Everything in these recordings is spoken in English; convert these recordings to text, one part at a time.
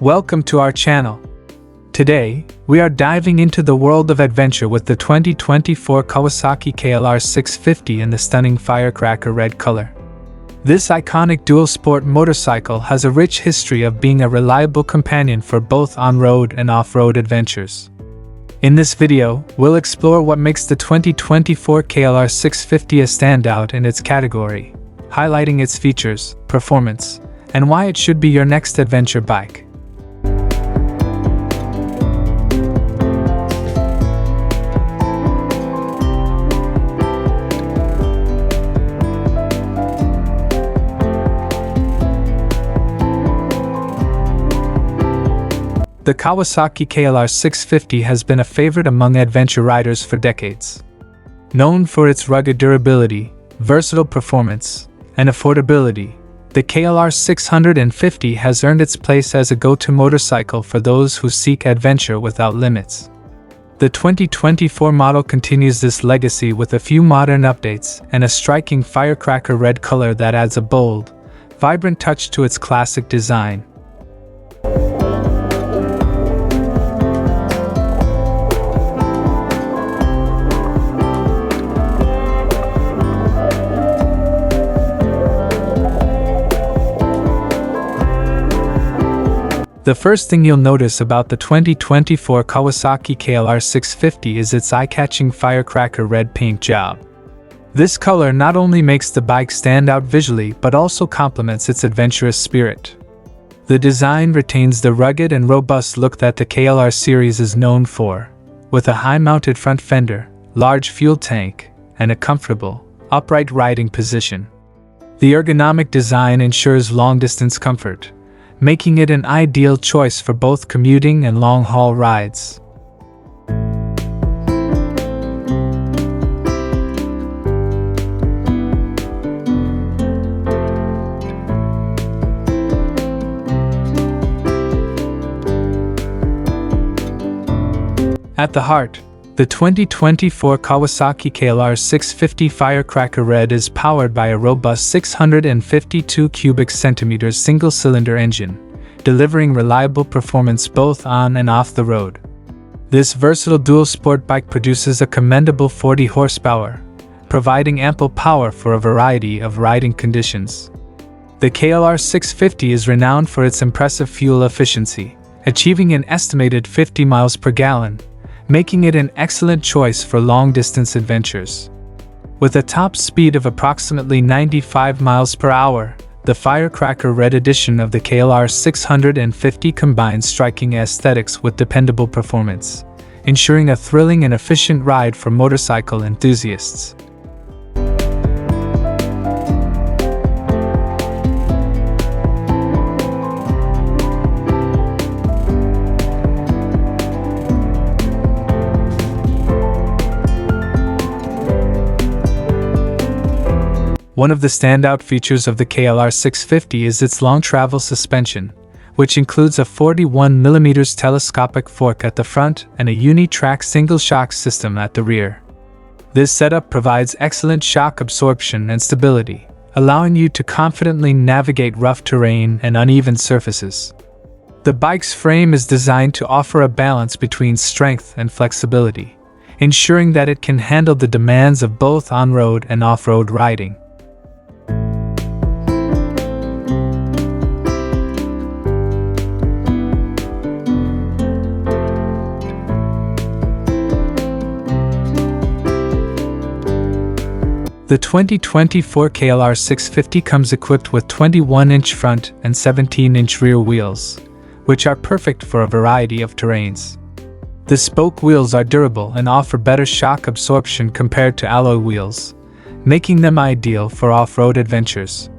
Welcome to our channel. Today, we are diving into the world of adventure with the 2024 Kawasaki KLR 650 in the stunning Firecracker Red color. This iconic dual-sport motorcycle has a rich history of being a reliable companion for both on-road and off-road adventures. In this video, we'll explore what makes the 2024 KLR 650 a standout in its category, highlighting its features, performance, and why it should be your next adventure bike. The Kawasaki KLR 650 has been a favorite among adventure riders for decades. Known for its rugged durability, versatile performance, and affordability, the KLR 650 has earned its place as a go-to motorcycle for those who seek adventure without limits. The 2024 model continues this legacy with a few modern updates and a striking Firecracker Red color that adds a bold, vibrant touch to its classic design. The first thing you'll notice about the 2024 Kawasaki KLR 650 is its eye-catching Firecracker Red paint job. This color not only makes the bike stand out visually but also complements its adventurous spirit. The design retains the rugged and robust look that the KLR series is known for, with a high-mounted front fender, large fuel tank, and a comfortable, upright riding position. The ergonomic design ensures long-distance comfort, making it an ideal choice for both commuting and long-haul rides. At the heart, the 2024 Kawasaki KLR 650 Firecracker Red is powered by a robust 652 cubic centimeters single-cylinder engine, delivering reliable performance both on and off the road. This versatile dual-sport bike produces a commendable 40 horsepower, providing ample power for a variety of riding conditions. The KLR 650 is renowned for its impressive fuel efficiency, achieving an estimated 50 miles per gallon, making it an excellent choice for long-distance adventures. With a top speed of approximately 95 miles per hour, the Firecracker Red edition of the KLR 650 combines striking aesthetics with dependable performance, ensuring a thrilling and efficient ride for motorcycle enthusiasts. One of the standout features of the KLR 650 is its long travel suspension, which includes a 41mm telescopic fork at the front and a uni-track single-shock system at the rear. This setup provides excellent shock absorption and stability, allowing you to confidently navigate rough terrain and uneven surfaces. The bike's frame is designed to offer a balance between strength and flexibility, ensuring that it can handle the demands of both on-road and off-road riding. The 2024 KLR 650 comes equipped with 21-inch front and 17-inch rear wheels, which are perfect for a variety of terrains. The spoke wheels are durable and offer better shock absorption compared to alloy wheels, making them ideal for off-road adventures.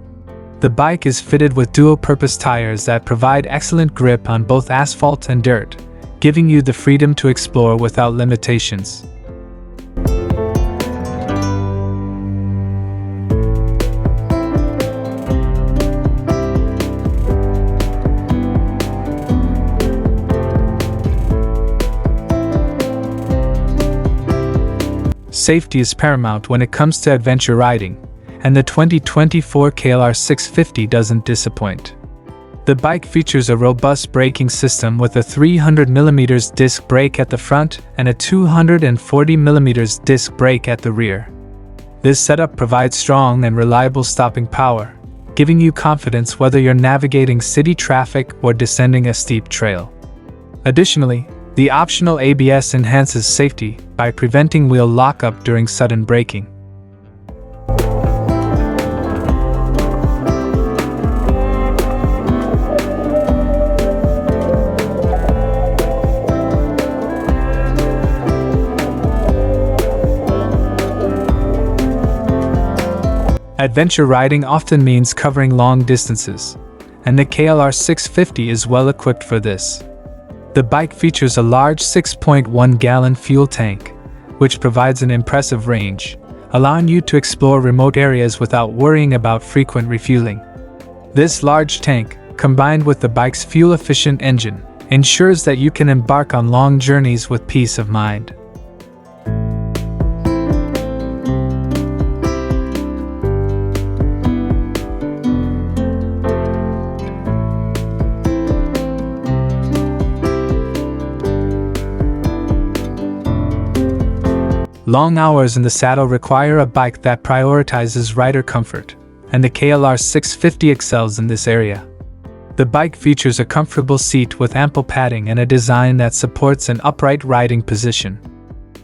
The bike is fitted with dual-purpose tires that provide excellent grip on both asphalt and dirt, giving you the freedom to explore without limitations. Safety is paramount when it comes to adventure riding, and the 2024 KLR 650 doesn't disappoint. The bike features a robust braking system with a 300mm disc brake at the front and a 240mm disc brake at the rear. This setup provides strong and reliable stopping power, giving you confidence whether you're navigating city traffic or descending a steep trail. Additionally, the optional ABS enhances safety by preventing wheel lockup during sudden braking. Adventure riding often means covering long distances, and the KLR 650 is well equipped for this. The bike features a large 6.1-gallon fuel tank, which provides an impressive range, allowing you to explore remote areas without worrying about frequent refueling. This large tank, combined with the bike's fuel-efficient engine, ensures that you can embark on long journeys with peace of mind. Long hours in the saddle require a bike that prioritizes rider comfort, and the KLR 650 excels in this area. The bike features a comfortable seat with ample padding and a design that supports an upright riding position.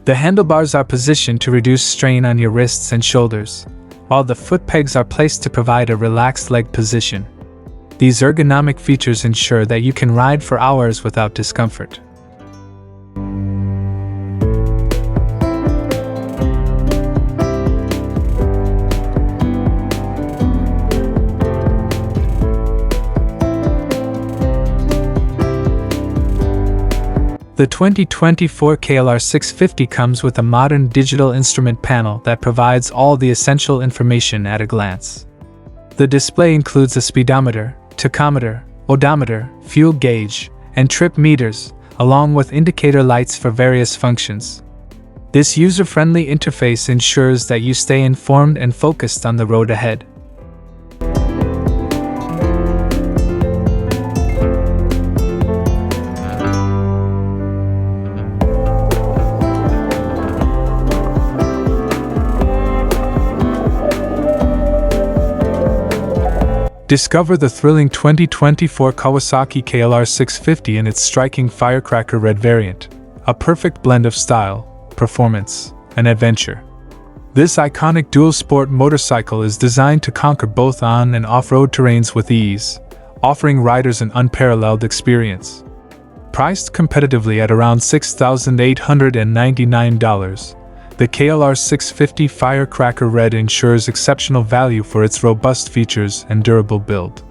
The handlebars are positioned to reduce strain on your wrists and shoulders, while the foot pegs are placed to provide a relaxed leg position. These ergonomic features ensure that you can ride for hours without discomfort. The 2024 KLR 650 comes with a modern digital instrument panel that provides all the essential information at a glance. The display includes a speedometer, tachometer, odometer, fuel gauge, and trip meters, along with indicator lights for various functions. This user-friendly interface ensures that you stay informed and focused on the road ahead. Discover the thrilling 2024 Kawasaki KLR 650 in its striking Firecracker Red variant, a perfect blend of style, performance, and adventure. This iconic dual-sport motorcycle is designed to conquer both on- and off-road terrains with ease, offering riders an unparalleled experience. Priced competitively at around $6,899, the KLR 650 Firecracker Red ensures exceptional value for its robust features and durable build.